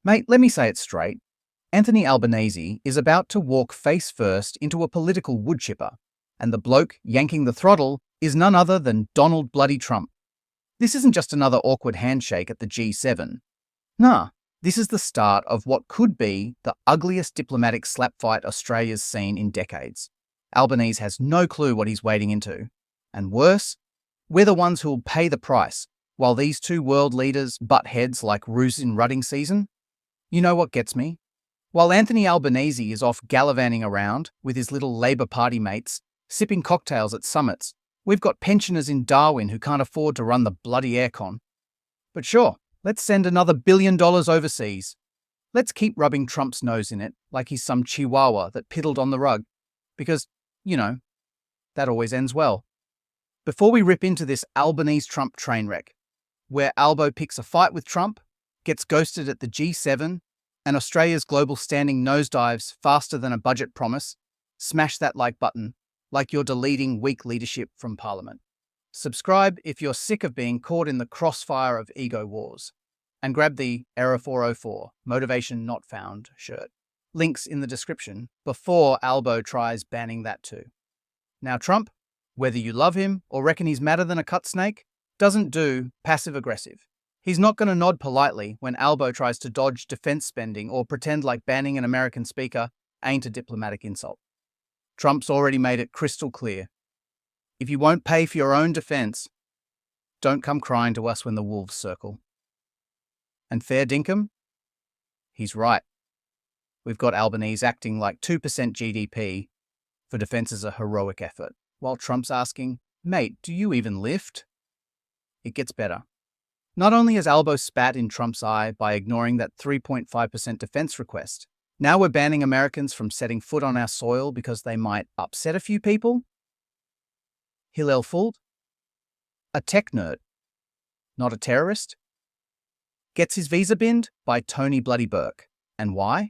Mate, let me say it straight. Anthony Albanese is about to walk face first into a political woodchipper, and the bloke yanking the throttle is none other than Donald bloody Trump. This isn't just another awkward handshake at the G7. Nah, this is the start of what could be the ugliest diplomatic slapfight Australia's seen in decades. Albanese has no clue what he's wading into. And worse, we're the ones who'll pay the price, while these two world leaders butt heads like roos in rutting season. You know what gets me? While Anthony Albanese is off gallivanting around with his little Labour Party mates, sipping cocktails at summits, we've got pensioners in Darwin who can't afford to run the bloody aircon. But sure, let's send another $1 billion overseas. Let's keep rubbing Trump's nose in it like he's some chihuahua that piddled on the rug. Because, that always ends well. Before we rip into this Albanese-Trump train wreck, where Albo picks a fight with Trump, gets ghosted at the G7, and Australia's global standing nosedives faster than a budget promise, smash that like button, like you're deleting weak leadership from Parliament. Subscribe if you're sick of being caught in the crossfire of ego wars. And grab the Error 404 Motivation Not Found shirt. Links in the description before Albo tries banning that too. Now Trump, whether you love him or reckon he's madder than a cut snake, doesn't do passive-aggressive. He's not going to nod politely when Albo tries to dodge defense spending or pretend like banning an American speaker ain't a diplomatic insult. Trump's already made it crystal clear. If you won't pay for your own defense, don't come crying to us when the wolves circle. And fair dinkum? He's right. We've got Albanese acting like 2% GDP for defense as a heroic effort, while Trump's asking, mate, do you even lift? It gets better. Not only has Albo spat in Trump's eye by ignoring that 3.5% defense request, now we're banning Americans from setting foot on our soil because they might upset a few people? Hillel Fuld? A tech nerd, not a terrorist? Gets his visa binned by Tony bloody Burke. And why?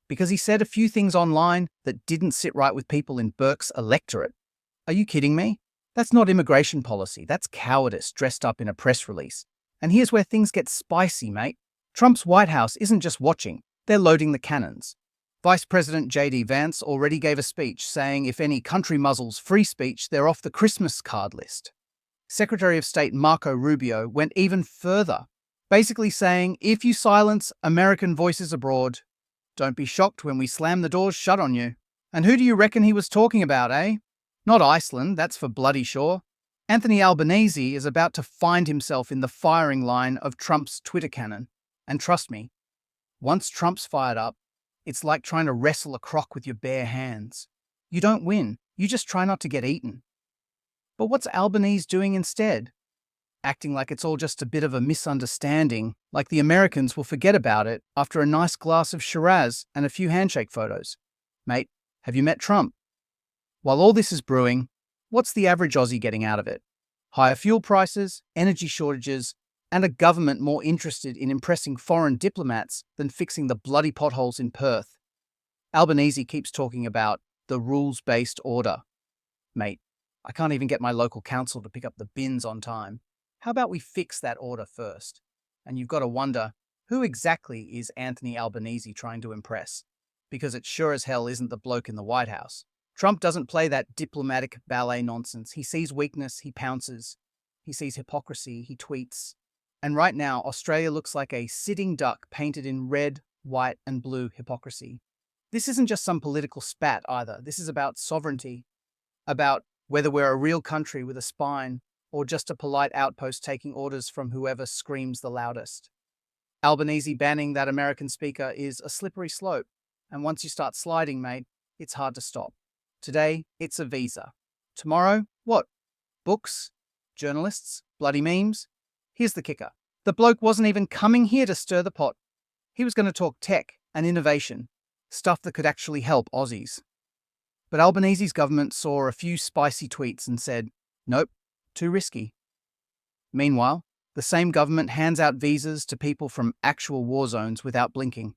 Because he said a few things online that didn't sit right with people in Burke's electorate. Are you kidding me? That's not immigration policy, that's cowardice dressed up in a press release. And here's where things get spicy, mate. Trump's White House isn't just watching, they're loading the cannons. Vice President J.D. Vance already gave a speech saying if any country muzzles free speech, they're off the Christmas card list. Secretary of State Marco Rubio went even further, basically saying if you silence American voices abroad, don't be shocked when we slam the doors shut on you. And who do you reckon he was talking about, eh? Not Iceland, that's for bloody sure. Anthony Albanese is about to find himself in the firing line of Trump's Twitter cannon. And trust me, once Trump's fired up, it's like trying to wrestle a croc with your bare hands. You don't win, you just try not to get eaten. But what's Albanese doing instead? Acting like it's all just a bit of a misunderstanding, like the Americans will forget about it after a nice glass of Shiraz and a few handshake photos. Mate, have you met Trump? While all this is brewing, what's the average Aussie getting out of it? Higher fuel prices, energy shortages, and a government more interested in impressing foreign diplomats than fixing the bloody potholes in Perth. Albanese keeps talking about the rules-based order. Mate, I can't even get my local council to pick up the bins on time. How about we fix that order first? And you've got to wonder, who exactly is Anthony Albanese trying to impress? Because it sure as hell isn't the bloke in the White House. Trump doesn't play that diplomatic ballet nonsense. He sees weakness, he pounces. He sees hypocrisy, he tweets. And right now, Australia looks like a sitting duck painted in red, white, and blue hypocrisy. This isn't just some political spat either. This is about sovereignty, about whether we're a real country with a spine or just a polite outpost taking orders from whoever screams the loudest. Albanese banning that American speaker is a slippery slope, and once you start sliding, mate, it's hard to stop. Today, it's a visa. Tomorrow, what? Books? Journalists? Bloody memes? Here's the kicker. The bloke wasn't even coming here to stir the pot. He was going to talk tech and innovation, stuff that could actually help Aussies. But Albanese's government saw a few spicy tweets and said, nope, too risky. Meanwhile, the same government hands out visas to people from actual war zones without blinking.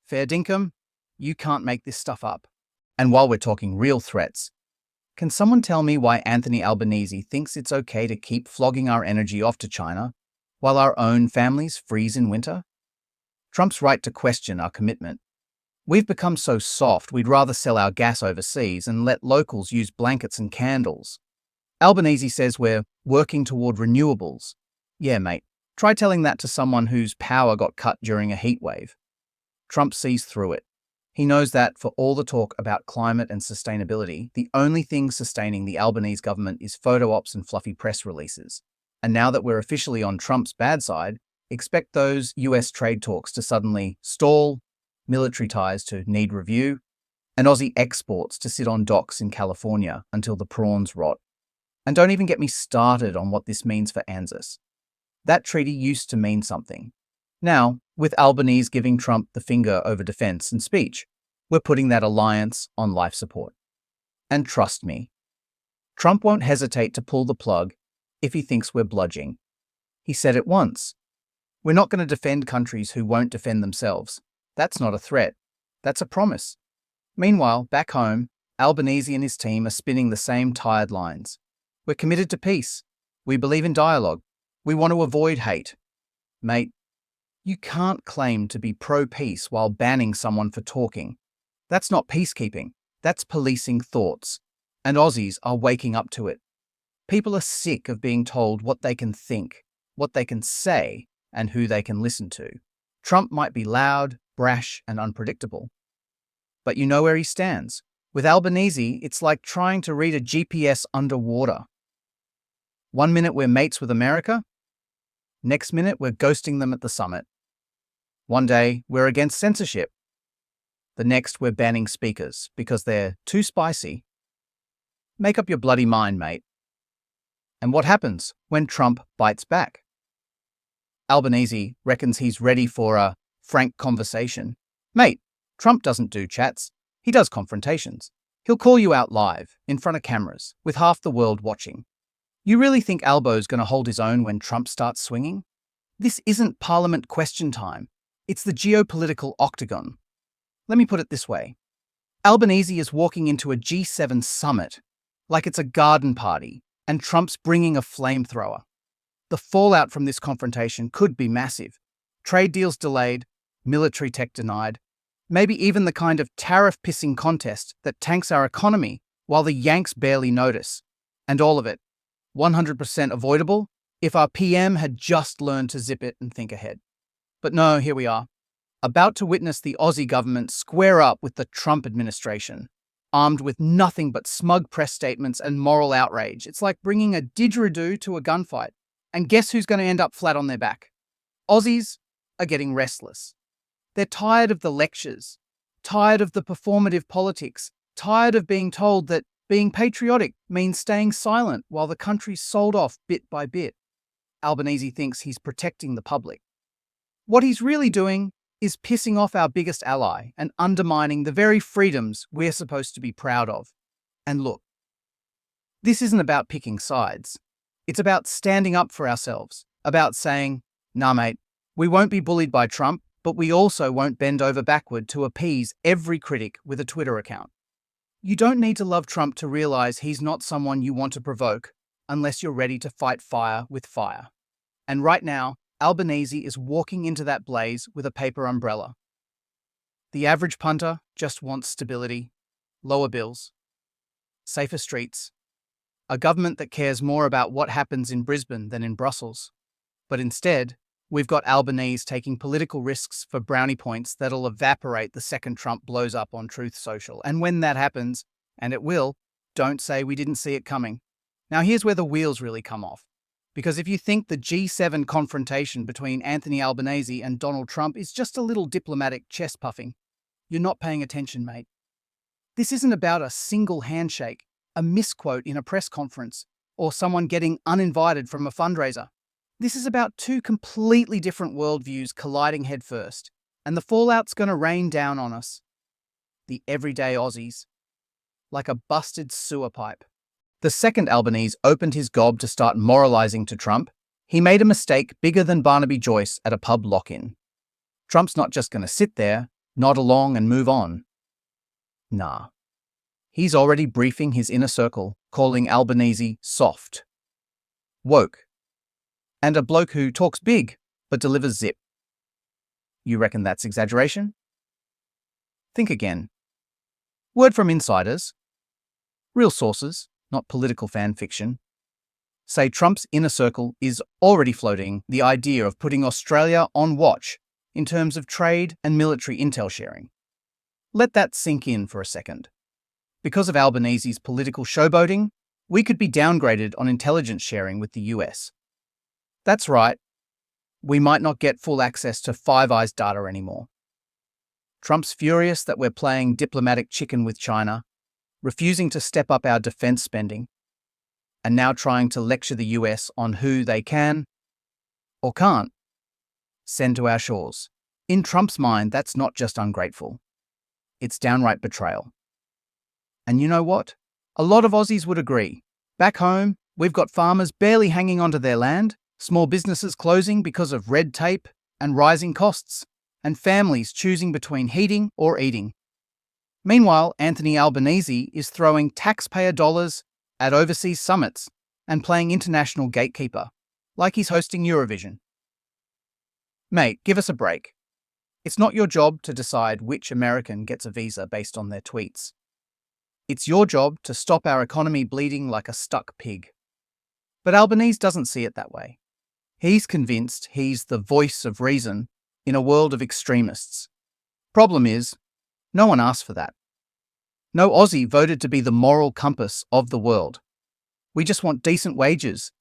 Fair dinkum, you can't make this stuff up. And while we're talking real threats, can someone tell me why Anthony Albanese thinks it's okay to keep flogging our energy off to China while our own families freeze in winter? Trump's right to question our commitment. We've become so soft we'd rather sell our gas overseas and let locals use blankets and candles. Albanese says we're working toward renewables. Yeah, mate. Try telling that to someone whose power got cut during a heat wave. Trump sees through it. He knows that, for all the talk about climate and sustainability, the only thing sustaining the Albanese government is photo ops and fluffy press releases. And now that we're officially on Trump's bad side, expect those US trade talks to suddenly stall, military ties to need review, and Aussie exports to sit on docks in California until the prawns rot. And don't even get me started on what this means for ANZUS. That treaty used to mean something. Now, with Albanese giving Trump the finger over defense and speech, we're putting that alliance on life support. And trust me, Trump won't hesitate to pull the plug if he thinks we're bludging. He said it once. We're not going to defend countries who won't defend themselves. That's not a threat. That's a promise. Meanwhile, back home, Albanese and his team are spinning the same tired lines. We're committed to peace. We believe in dialogue. We want to avoid hate. Mate, you can't claim to be pro-peace while banning someone for talking. That's not peacekeeping. That's policing thoughts. And Aussies are waking up to it. People are sick of being told what they can think, what they can say, and who they can listen to. Trump might be loud, brash, and unpredictable. But you know where he stands. With Albanese, it's like trying to read a GPS underwater. 1 minute we're mates with America. Next minute we're ghosting them at the summit. One day we're against censorship. The next we're banning speakers because they're too spicy. Make up your bloody mind, mate. And what happens when Trump bites back? Albanese reckons he's ready for a frank conversation. Mate, Trump doesn't do chats. He does confrontations. He'll call you out live, in front of cameras, with half the world watching. You really think Albo's going to hold his own when Trump starts swinging? This isn't Parliament question time. It's the geopolitical octagon. Let me put it this way. Albanese is walking into a G7 summit like it's a garden party, and Trump's bringing a flamethrower. The fallout from this confrontation could be massive. Trade deals delayed, military tech denied, maybe even the kind of tariff-pissing contest that tanks our economy while the Yanks barely notice. And all of it, 100% avoidable if our PM had just learned to zip it and think ahead. But no, here we are, about to witness the Aussie government square up with the Trump administration, armed with nothing but smug press statements and moral outrage. It's like bringing a didgeridoo to a gunfight. And guess who's going to end up flat on their back? Aussies are getting restless. They're tired of the lectures, tired of the performative politics, tired of being told that being patriotic means staying silent while the country's sold off bit by bit. Albanese thinks he's protecting the public. What he's really doing is pissing off our biggest ally and undermining the very freedoms we're supposed to be proud of. And look, this isn't about picking sides. It's about standing up for ourselves, about saying, nah mate, we won't be bullied by Trump, but we also won't bend over backward to appease every critic with a Twitter account. You don't need to love Trump to realize he's not someone you want to provoke unless you're ready to fight fire with fire. And right now, Albanese is walking into that blaze with a paper umbrella. The average punter just wants stability, lower bills, safer streets, a government that cares more about what happens in Brisbane than in Brussels. But instead, we've got Albanese taking political risks for brownie points that'll evaporate the second Trump blows up on Truth Social. And when that happens, and it will, don't say we didn't see it coming. Now here's where the wheels really come off. Because if you think the G7 confrontation between Anthony Albanese and Donald Trump is just a little diplomatic chest puffing, you're not paying attention, mate. This isn't about a single handshake, a misquote in a press conference, or someone getting uninvited from a fundraiser. This is about two completely different worldviews colliding headfirst, and the fallout's going to rain down on us. The everyday Aussies. Like a busted sewer pipe. The second Albanese opened his gob to start moralizing to Trump, he made a mistake bigger than Barnaby Joyce at a pub lock-in. Trump's not just going to sit there, nod along and move on. Nah. He's already briefing his inner circle, calling Albanese soft, woke, and a bloke who talks big but delivers zip. You reckon that's exaggeration? Think again. Word from insiders, real sources, not political fan fiction, say Trump's inner circle is already floating the idea of putting Australia on watch in terms of trade and military intel sharing. Let that sink in for a second. Because of Albanese's political showboating, we could be downgraded on intelligence sharing with the US. That's right, we might not get full access to Five Eyes data anymore. Trump's furious that we're playing diplomatic chicken with China, refusing to step up our defense spending, and now trying to lecture the US on who they can, or can't, send to our shores. In Trump's mind, that's not just ungrateful. It's downright betrayal. And you know what? A lot of Aussies would agree. Back home, we've got farmers barely hanging onto their land, small businesses closing because of red tape and rising costs, and families choosing between heating or eating. Meanwhile, Anthony Albanese is throwing taxpayer dollars at overseas summits and playing international gatekeeper, like he's hosting Eurovision. Mate, give us a break. It's not your job to decide which American gets a visa based on their tweets. It's your job to stop our economy bleeding like a stuck pig. But Albanese doesn't see it that way. He's convinced he's the voice of reason in a world of extremists. Problem is, no one asked for that. No Aussie voted to be the moral compass of the world. We just want decent wages,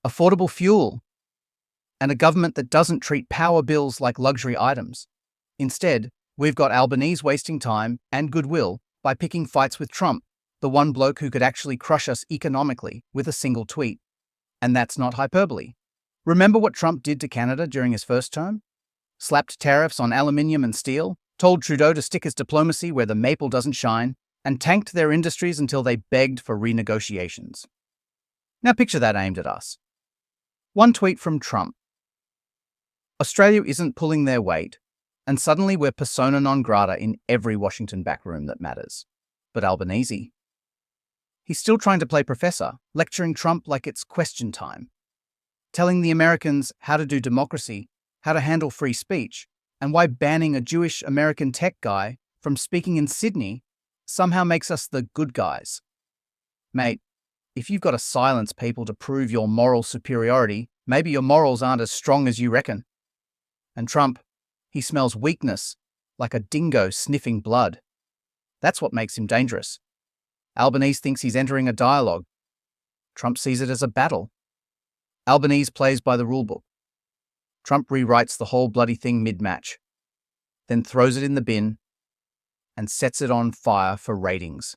affordable fuel, and a government that doesn't treat power bills like luxury items. Instead, we've got Albanese wasting time and goodwill by picking fights with Trump, the one bloke who could actually crush us economically with a single tweet. And that's not hyperbole. Remember what Trump did to Canada during his first term? Slapped tariffs on aluminium and steel, told Trudeau to stick his diplomacy where the maple doesn't shine, and tanked their industries until they begged for renegotiations. Now picture that aimed at us. One tweet from Trump. Australia isn't pulling their weight, and suddenly we're persona non grata in every Washington backroom that matters. But Albanese? He's still trying to play professor, lecturing Trump like it's question time. Telling the Americans how to do democracy, how to handle free speech, and why banning a Jewish American tech guy from speaking in Sydney somehow makes us the good guys. Mate, if you've got to silence people to prove your moral superiority, maybe your morals aren't as strong as you reckon. And Trump, he smells weakness, like a dingo sniffing blood. That's what makes him dangerous. Albanese thinks he's entering a dialogue. Trump sees it as a battle. Albanese plays by the rulebook. Trump rewrites the whole bloody thing mid-match, then throws it in the bin and sets it on fire for ratings.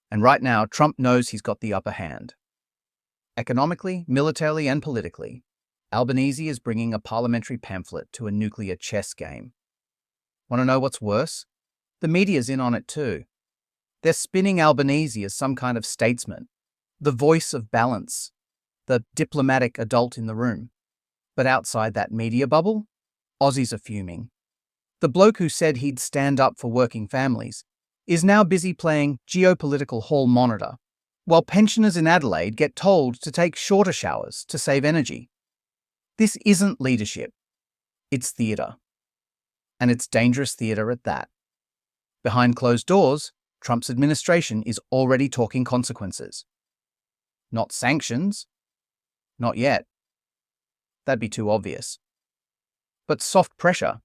And right now, Trump knows he's got the upper hand. Economically, militarily, and politically, Albanese is bringing a parliamentary pamphlet to a nuclear chess game. Want to know what's worse? The media's in on it too. They're spinning Albanese as some kind of statesman, the voice of balance, the diplomatic adult in the room. But outside that media bubble, Aussies are fuming. The bloke who said he'd stand up for working families is now busy playing geopolitical hall monitor, while pensioners in Adelaide get told to take shorter showers to save energy. This isn't leadership. It's theatre. And it's dangerous theatre at that. Behind closed doors, Trump's administration is already talking consequences. Not sanctions. Not yet. That'd be too obvious. But soft pressure.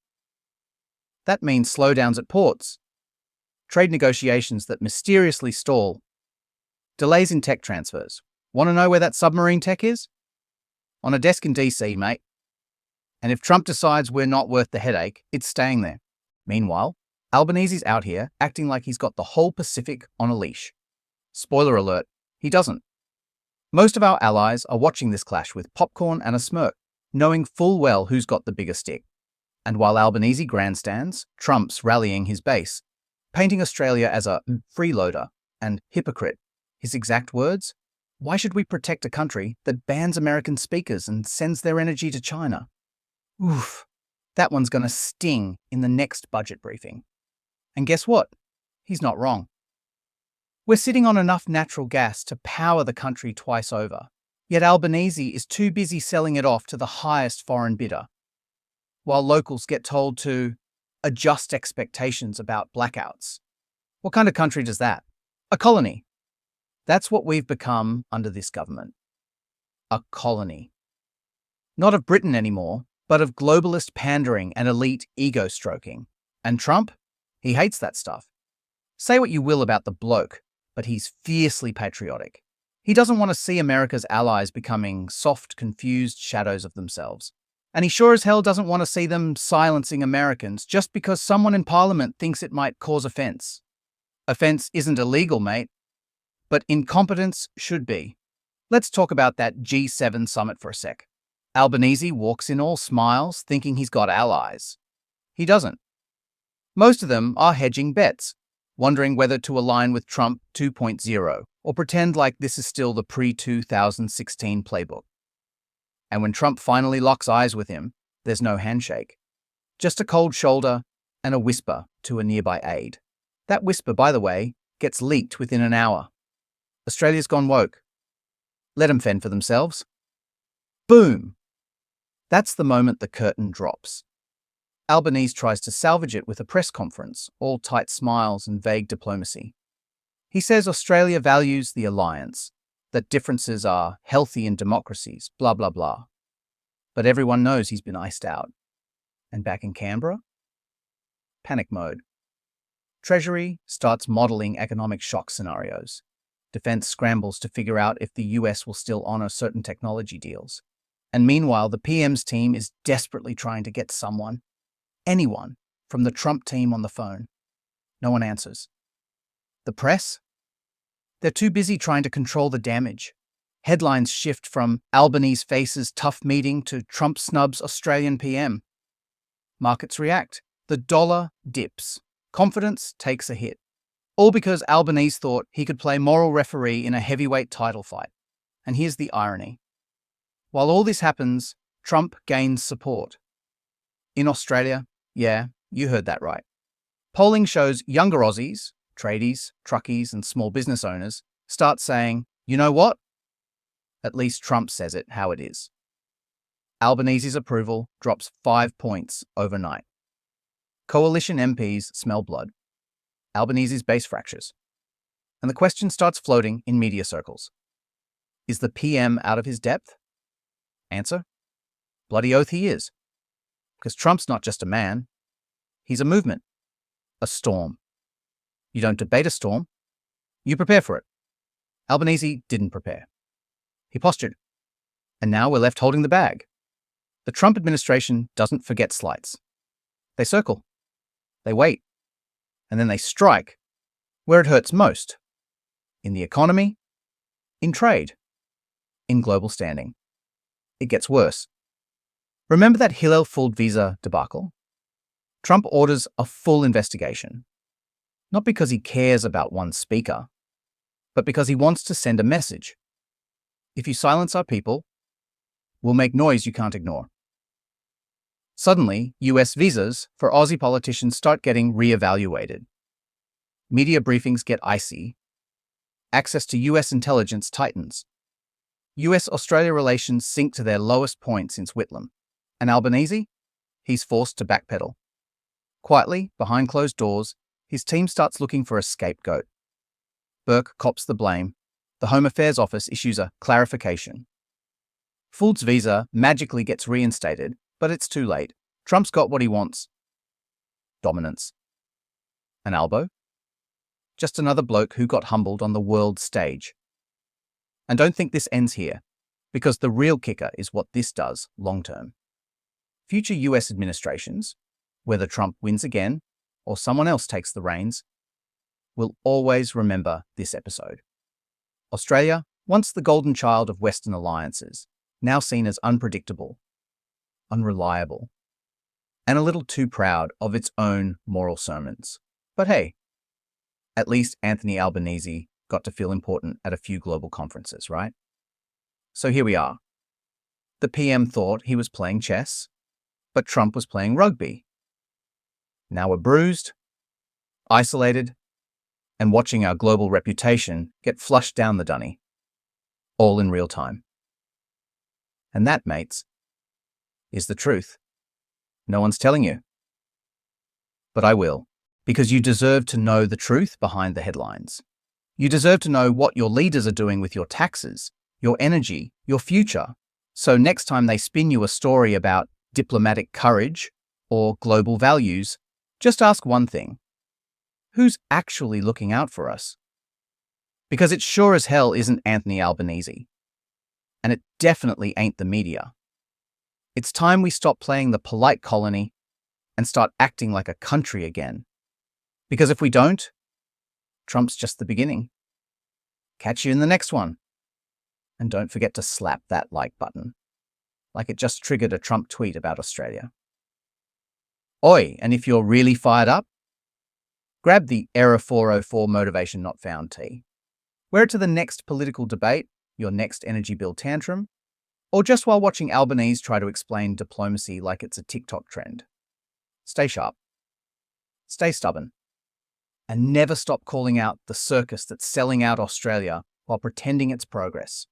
That means slowdowns at ports, trade negotiations that mysteriously stall, delays in tech transfers. Want to know where that submarine tech is? On a desk in DC, mate. And if Trump decides we're not worth the headache, it's staying there. Meanwhile, Albanese's out here acting like he's got the whole Pacific on a leash. Spoiler alert, he doesn't. Most of our allies are watching this clash with popcorn and a smirk, knowing full well who's got the bigger stick. And while Albanese grandstands, Trump's rallying his base, painting Australia as a freeloader and hypocrite. His exact words? Why should we protect a country that bans American speakers and sends their energy to China? Oof, that one's going to sting in the next budget briefing. And guess what? He's not wrong. We're sitting on enough natural gas to power the country twice over, yet Albanese is too busy selling it off to the highest foreign bidder. while locals get told to adjust expectations about blackouts. What kind of country does that? A colony. That's what we've become under this government. A colony. Not of Britain anymore, but of globalist pandering and elite ego-stroking. And Trump? He hates that stuff. Say what you will about the bloke, but he's fiercely patriotic. He doesn't want to see America's allies becoming soft, confused shadows of themselves. And he sure as hell doesn't want to see them silencing Americans just because someone in Parliament thinks it might cause offense. Offense isn't illegal, mate, but incompetence should be. Let's talk about that G7 summit for a sec. Albanese walks in all smiles, thinking he's got allies. He doesn't. Most of them are hedging bets, wondering whether to align with Trump 2.0 or pretend like this is still the pre-2016 playbook. And when Trump finally locks eyes with him, there's no handshake. Just a cold shoulder and a whisper to a nearby aide. That whisper, by the way, gets leaked within an hour. Australia's gone woke. Let them fend for themselves. Boom! That's the moment the curtain drops. Albanese tries to salvage it with a press conference, all tight smiles and vague diplomacy. He says Australia values the alliance, that differences are healthy in democracies, blah, blah, blah. But everyone knows he's been iced out. And back in Canberra? Panic mode. Treasury starts modelling economic shock scenarios. Defence scrambles to figure out if the US will still honour certain technology deals. And meanwhile, the PM's team is desperately trying to get someone, anyone, from the Trump team on the phone. No one answers. The press? They're too busy trying to control the damage. Headlines shift from Albanese faces tough meeting to Trump snubs Australian PM. Markets react. The dollar dips. Confidence takes a hit. All because Albanese thought he could play moral referee in a heavyweight title fight. And here's the irony. While all this happens, Trump gains support. In Australia, yeah, you heard that right. Polling shows younger Aussies, tradies, truckies, and small business owners start saying, you know what? At least Trump says it how it is. Albanese's approval drops 5 points overnight. Coalition MPs smell blood. Albanese's base fractures. And the question starts floating in media circles. Is the PM out of his depth? Answer? Bloody oath he is. Because Trump's not just a man. He's a movement. A storm. You don't debate a storm. You prepare for it. Albanese didn't prepare. He postured. And now we're left holding the bag. The Trump administration doesn't forget slights. They circle. They wait. And then they strike where it hurts most. In the economy, in trade, in global standing. It gets worse. Remember that Hillel Fuld visa debacle? Trump orders a full investigation. Not because he cares about one speaker, but because he wants to send a message. If you silence our people, we'll make noise you can't ignore. Suddenly, US visas for Aussie politicians start getting re-evaluated. Media briefings get icy. Access to US intelligence tightens. US-Australia relations sink to their lowest point since Whitlam. And Albanese? He's forced to backpedal. Quietly, behind closed doors, his team starts looking for a scapegoat. Burke cops the blame. The Home Affairs Office issues a clarification. Fuld's visa magically gets reinstated, but it's too late. Trump's got what he wants. Dominance. An Albo? Just another bloke who got humbled on the world stage. And don't think this ends here, because the real kicker is what this does long-term. Future US administrations, whether Trump wins again or someone else takes the reins, will always remember this episode. Australia, once the golden child of Western alliances, now seen as unpredictable, unreliable, and a little too proud of its own moral sermons. But hey, at least Anthony Albanese got to feel important at a few global conferences, right? So here we are. The PM thought he was playing chess, but Trump was playing rugby. Now we're bruised, isolated, and watching our global reputation get flushed down the dunny, all in real time. And that, mates, is the truth. No one's telling you. But I will, because you deserve to know the truth behind the headlines. You deserve to know what your leaders are doing with your taxes, your energy, your future. So next time they spin you a story about diplomatic courage or global values, just ask one thing. Who's actually looking out for us? Because it sure as hell isn't Anthony Albanese. And it definitely ain't the media. It's time we stop playing the polite colony and start acting like a country again. Because if we don't, Trump's just the beginning. Catch you in the next one. And don't forget to slap that like button, like it just triggered a Trump tweet about Australia. Oi, and if you're really fired up, grab the Error 404 Motivation Not Found tea. Wear it to the next political debate, your next energy bill tantrum, or just while watching Albanese try to explain diplomacy like it's a TikTok trend. Stay sharp. Stay stubborn. And never stop calling out the circus that's selling out Australia while pretending it's progress.